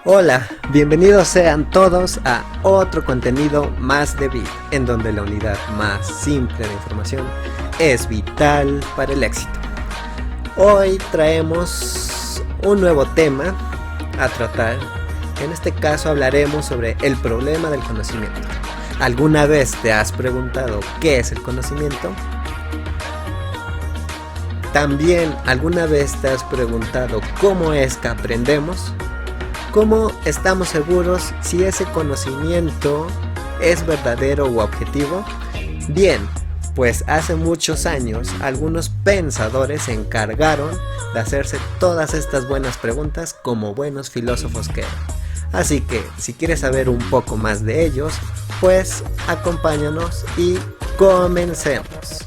Hola, bienvenidos sean todos a otro contenido más de vida, en donde la unidad más simple de información es vital para el éxito. Hoy traemos un nuevo tema a tratar. En este caso hablaremos sobre el problema del conocimiento. ¿Alguna vez te has preguntado qué es el conocimiento? También, ¿alguna vez te has preguntado cómo es que aprendemos? ¿Cómo estamos seguros si ese conocimiento es verdadero u objetivo? Bien, pues hace muchos años algunos pensadores se encargaron de hacerse todas estas buenas preguntas como buenos filósofos que eran. Así que si quieres saber un poco más de ellos, pues acompáñanos y comencemos.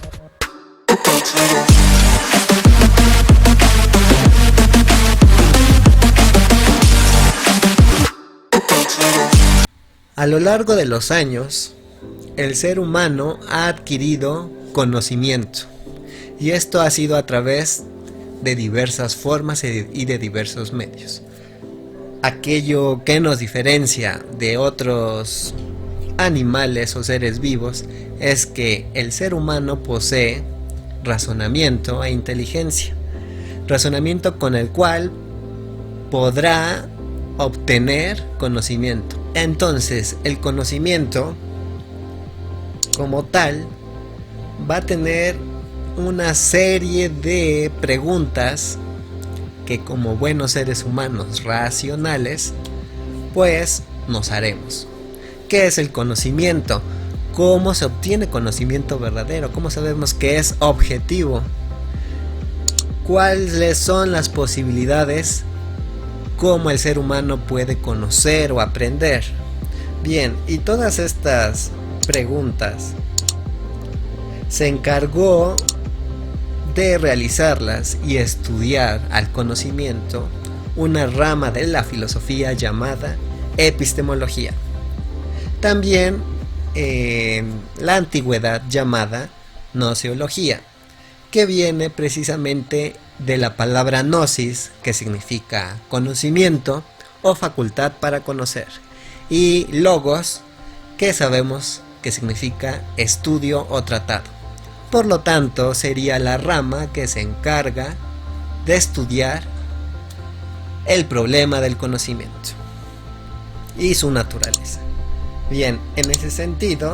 A lo largo de los años, el ser humano ha adquirido conocimiento, y esto ha sido a través de diversas formas y de diversos medios. Aquello que nos diferencia de otros animales o seres vivos es que el ser humano posee razonamiento e inteligencia, razonamiento con el cual podrá obtener conocimiento. Entonces, el conocimiento como tal va a tener una serie de preguntas que como buenos seres humanos racionales pues nos haremos. ¿Qué es el conocimiento? ¿Cómo se obtiene conocimiento verdadero? ¿Cómo sabemos que es objetivo? ¿Cuáles son las posibilidades? ¿Cómo el ser humano puede conocer o aprender? Bien, y todas estas preguntas se encargó de realizarlas y estudiar al conocimiento una rama de la filosofía llamada epistemología. También en la antigüedad llamada gnoseología, que viene precisamente de la palabra gnosis, que significa conocimiento o facultad para conocer, y logos, que sabemos que significa estudio o tratado. Por lo tanto, sería la rama que se encarga de estudiar el problema del conocimiento y su naturaleza. Bien, en ese sentido,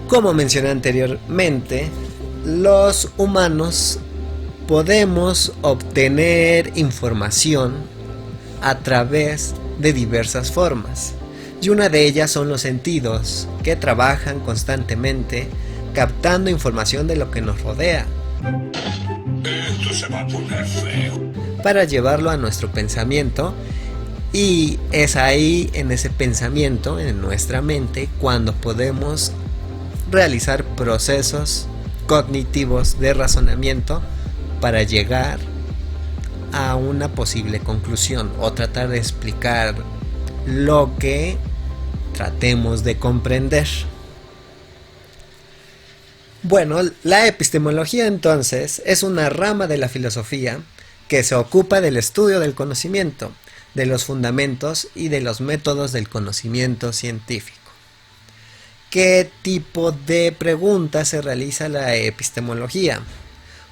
como mencioné anteriormente, los humanos podemos obtener información a través de diversas formas, y una de ellas son los sentidos, que trabajan constantemente captando información de lo que nos rodea. Esto se va a poner feo. Para llevarlo a nuestro pensamiento, y es ahí, en ese pensamiento, en nuestra mente, cuando podemos realizar procesos cognitivos de razonamiento para llegar a una posible conclusión o tratar de explicar lo que tratemos de comprender. Bueno, la epistemología entonces es una rama de la filosofía que se ocupa del estudio del conocimiento, de los fundamentos y de los métodos del conocimiento científico. ¿Qué tipo de preguntas se realiza la epistemología?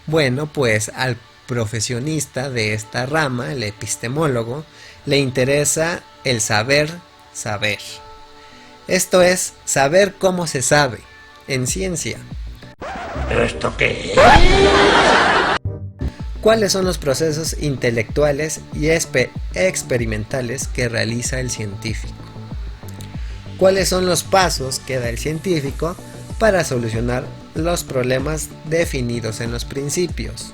Bueno, pues al profesionista de esta rama, el epistemólogo, le interesa el saber saber. Esto es, saber cómo se sabe en ciencia. ¿Esto qué es? ¿Cuáles son los procesos intelectuales y experimentales que realiza el científico? ¿Cuáles son los pasos que da el científico para solucionar los problemas definidos en los principios?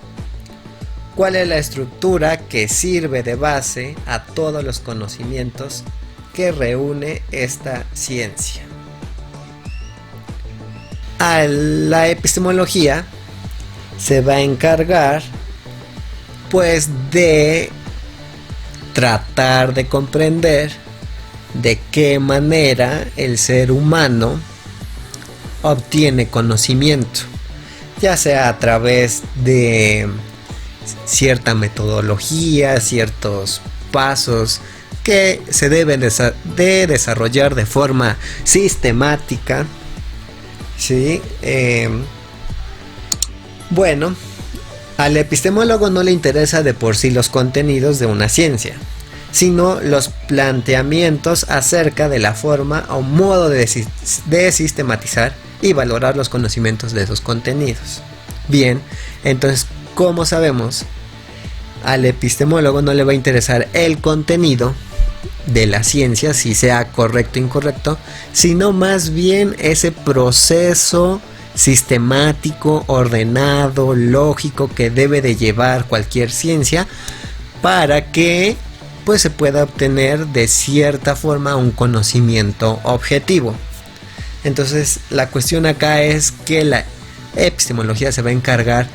¿Cuál es la estructura que sirve de base a todos los conocimientos que reúne esta ciencia? A la epistemología se va a encargar pues de tratar de comprender de qué manera el ser humano obtiene conocimiento, ya sea a través de cierta metodología, ciertos pasos que se deben de desarrollar de forma sistemática, ¿sí? Bueno, al epistemólogo no le interesa de por sí los contenidos de una ciencia, sino los planteamientos acerca de la forma o modo de sistematizar y valorar los conocimientos de esos contenidos. Bien, entonces, ¿cómo sabemos? Al epistemólogo no le va a interesar el contenido de la ciencia, si sea correcto o incorrecto, sino más bien ese proceso sistemático, ordenado, lógico que debe de llevar cualquier ciencia para que pues se pueda obtener de cierta forma un conocimiento objetivo. Entonces la cuestión acá es que la epistemología se va a encargar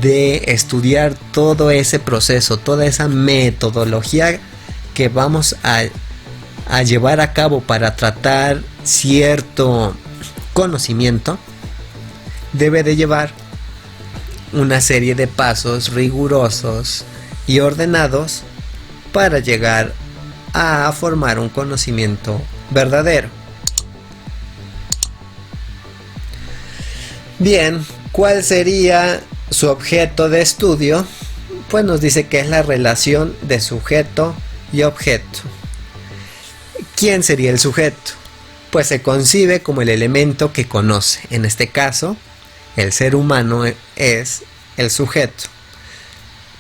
de estudiar todo ese proceso, toda esa metodología que vamos a llevar a cabo para tratar cierto conocimiento. Debe de llevar una serie de pasos rigurosos y ordenados para llegar a formar un conocimiento verdadero. Bien, ¿cuál sería su objeto de estudio? Pues nos dice que es la relación de sujeto y objeto. ¿Quién sería el sujeto? Pues se concibe como el elemento que conoce. En este caso, el ser humano es el sujeto.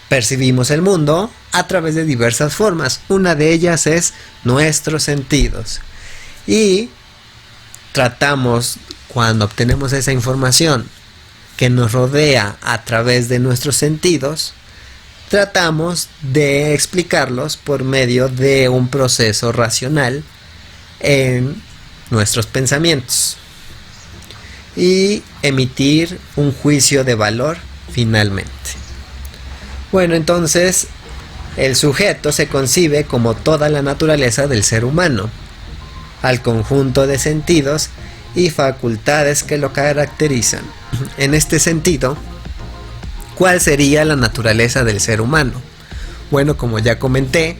Percibimos el mundo a través de diversas formas. Una de ellas es nuestros sentidos. Y tratamos, cuando obtenemos esa información que nos rodea a través de nuestros sentidos, tratamos de explicarlos por medio de un proceso racional en nuestros pensamientos y emitir un juicio de valor finalmente. Bueno, entonces el sujeto se concibe como toda la naturaleza del ser humano, al conjunto de sentidos y facultades que lo caracterizan. En este sentido, ¿cuál sería la naturaleza del ser humano? Bueno, como ya comenté,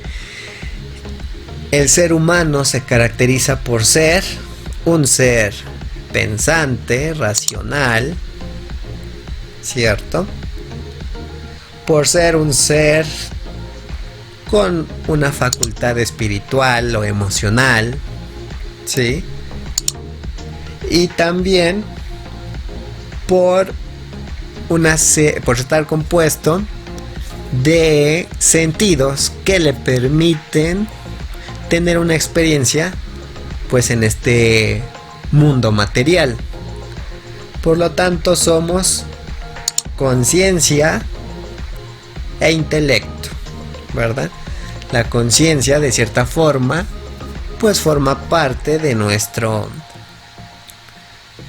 el ser humano se caracteriza por ser un ser pensante, racional, ¿cierto? Por ser un ser con una facultad espiritual o emocional, ¿sí? Y también por estar compuesto de sentidos que le permiten tener una experiencia pues en este mundo material. Por lo tanto, somos conciencia e intelecto, ¿verdad? La conciencia, de cierta forma, pues forma parte de nuestro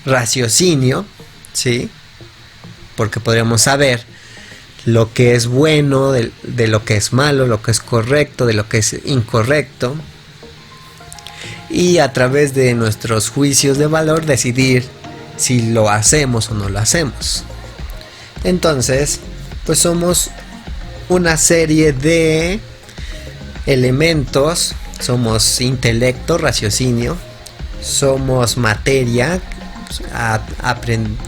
raciocinio, ¿sí? Porque podríamos saber lo que es bueno, de lo que es malo, lo que es correcto, de lo que es incorrecto, y a través de nuestros juicios de valor decidir si lo hacemos o no lo hacemos. Entonces, pues somos una serie de elementos. Somos intelecto, raciocinio, somos materia,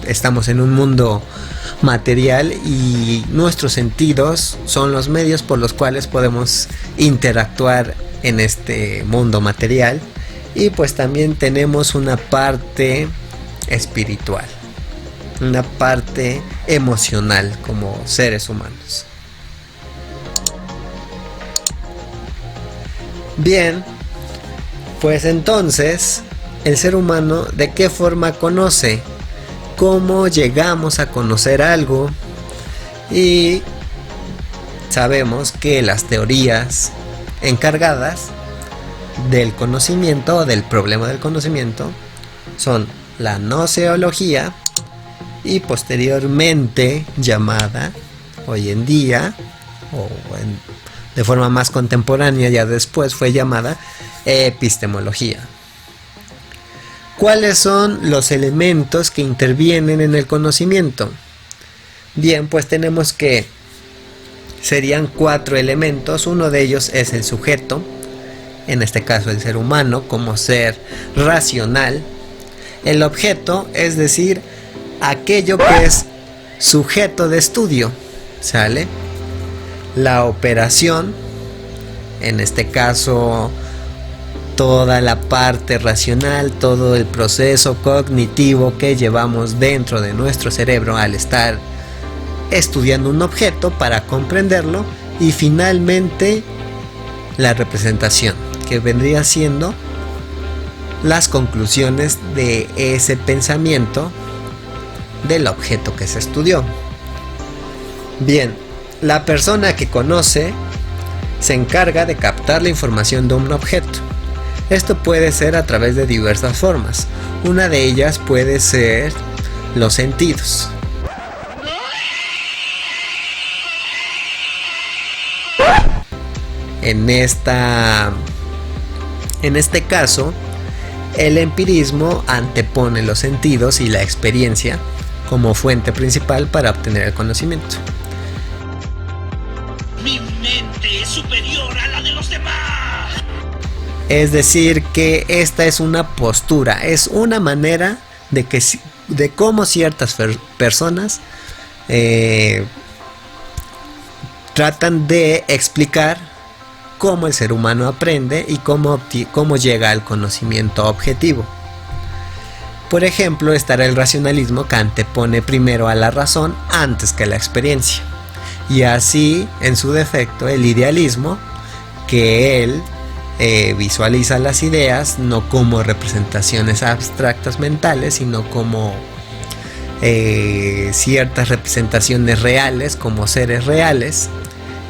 estamos en un mundo material y nuestros sentidos son los medios por los cuales podemos interactuar en este mundo material, y pues también tenemos una parte espiritual, una parte emocional como seres humanos. Bien, pues entonces, el ser humano, ¿de qué forma conoce? ¿Cómo llegamos a conocer algo? Y sabemos que las teorías encargadas del conocimiento o del problema del conocimiento son la gnoseología, y posteriormente llamada hoy en día, de forma más contemporánea ya después, fue llamada epistemología. ¿Cuáles son los elementos que intervienen en el conocimiento? Bien, pues tenemos que serían 4 elementos. Uno de ellos es el sujeto, en este caso el ser humano como ser racional. El objeto, es decir, aquello que es sujeto de estudio, ¿sale? La operación, en este caso toda la parte racional, todo el proceso cognitivo que llevamos dentro de nuestro cerebro al estar estudiando un objeto para comprenderlo. Y finalmente la representación, que vendría siendo las conclusiones de ese pensamiento del objeto que se estudió. Bien, la persona que conoce se encarga de captar la información de un objeto. Esto puede ser a través de diversas formas. Una de ellas puede ser los sentidos. En este caso, el empirismo antepone los sentidos y la experiencia como fuente principal para obtener el conocimiento. Mi mente es superior a la de los demás. Es decir, que esta es una postura, es una manera de cómo ciertas personas tratan de explicar cómo el ser humano aprende y cómo llega al conocimiento objetivo. Por ejemplo, estará el racionalismo, que antepone primero a la razón antes que la experiencia. Y así, en su defecto, el idealismo, que él visualiza las ideas no como representaciones abstractas mentales, sino como ciertas representaciones reales, como seres reales,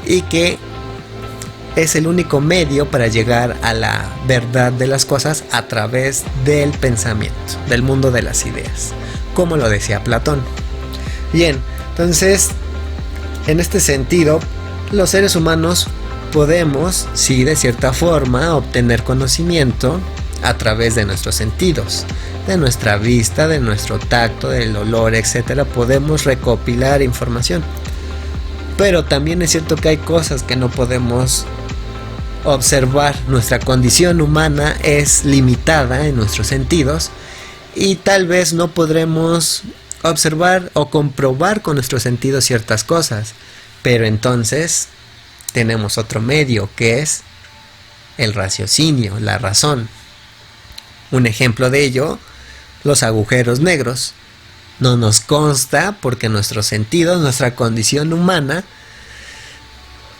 y que es el único medio para llegar a la verdad de las cosas a través del pensamiento, del mundo de las ideas, como lo decía Platón. Bien, entonces, en este sentido, los seres humanos podemos, sí, de cierta forma, obtener conocimiento a través de nuestros sentidos, de nuestra vista, de nuestro tacto, del olor, etc. Podemos recopilar información. Pero también es cierto que hay cosas que no podemos observar. Nuestra condición humana es limitada en nuestros sentidos y tal vez no podremos observar o comprobar con nuestros sentidos ciertas cosas. Pero entonces tenemos otro medio, que es el raciocinio, la razón. Un ejemplo de ello, los agujeros negros. No nos consta porque nuestros sentidos, nuestra condición humana,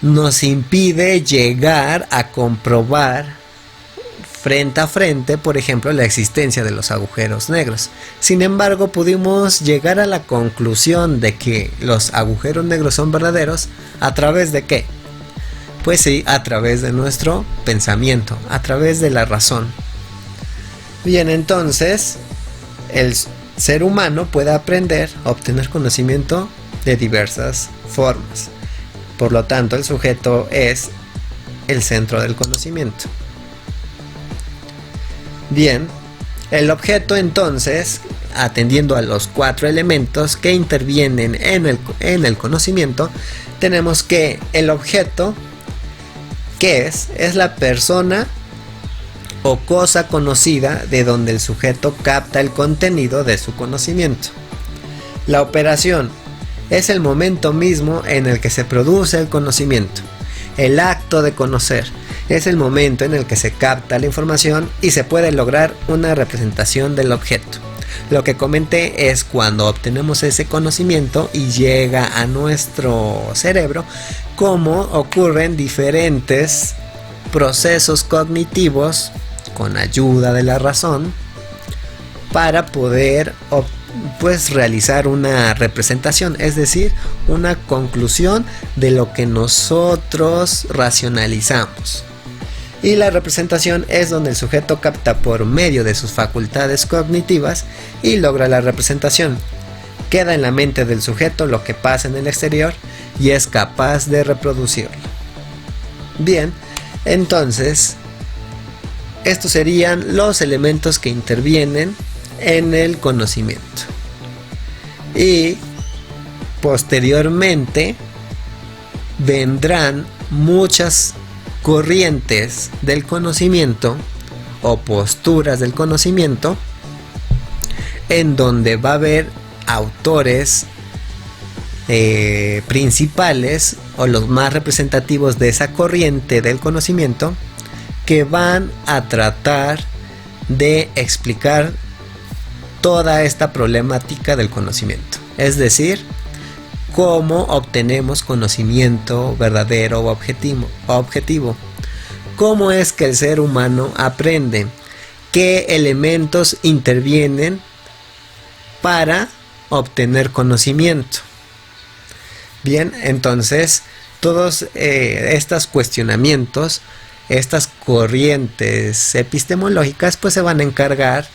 nos impide llegar a comprobar frente a frente, por ejemplo, la existencia de los agujeros negros. Sin embargo, pudimos llegar a la conclusión de que los agujeros negros son verdaderos. ¿A través de qué? Pues sí, a través de nuestro pensamiento, a través de la razón. Bien, entonces, el ser humano puede aprender, obtener conocimiento de diversas formas. Por lo tanto, el sujeto es el centro del conocimiento. Bien, el objeto entonces, atendiendo a los 4 elementos que intervienen en el conocimiento, tenemos que el objeto, ¿qué es? Es la persona o cosa conocida de donde el sujeto capta el contenido de su conocimiento. La operación es el momento mismo en el que se produce el conocimiento. El acto de conocer es el momento en el que se capta la información y se puede lograr una representación del objeto. Lo que comenté es cuando obtenemos ese conocimiento y llega a nuestro cerebro, cómo ocurren diferentes procesos cognitivos con ayuda de la razón para poder realizar una representación, es decir, una conclusión de lo que nosotros racionalizamos. Y la representación es donde el sujeto capta por medio de sus facultades cognitivas y logra la representación. Queda en la mente del sujeto lo que pasa en el exterior y es capaz de reproducirlo. Bien, entonces, estos serían los elementos que intervienen en el conocimiento. Y posteriormente vendrán muchas corrientes del conocimiento o posturas del conocimiento, en donde va a haber autores principales o los más representativos de esa corriente del conocimiento, que van a tratar de explicar toda esta problemática del conocimiento, es decir, cómo obtenemos conocimiento verdadero o objetivo, cómo es que el ser humano aprende, qué elementos intervienen para obtener conocimiento. Bien, entonces todos estos cuestionamientos, estas corrientes epistemológicas, pues se van a encargar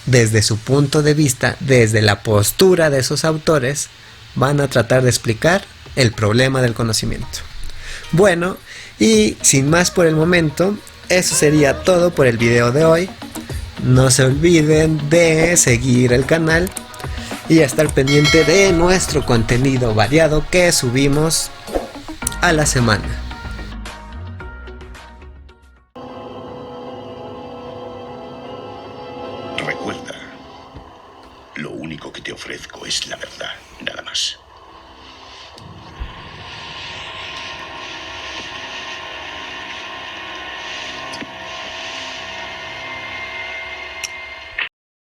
desde su punto de vista, desde la postura de esos autores, van a tratar de explicar el problema del conocimiento. Bueno, y sin más por el momento, eso sería todo por el video de hoy. No se olviden de seguir el canal y estar pendiente de nuestro contenido variado que subimos a la semana. Recuerda, lo único que te ofrezco es la verdad, nada más.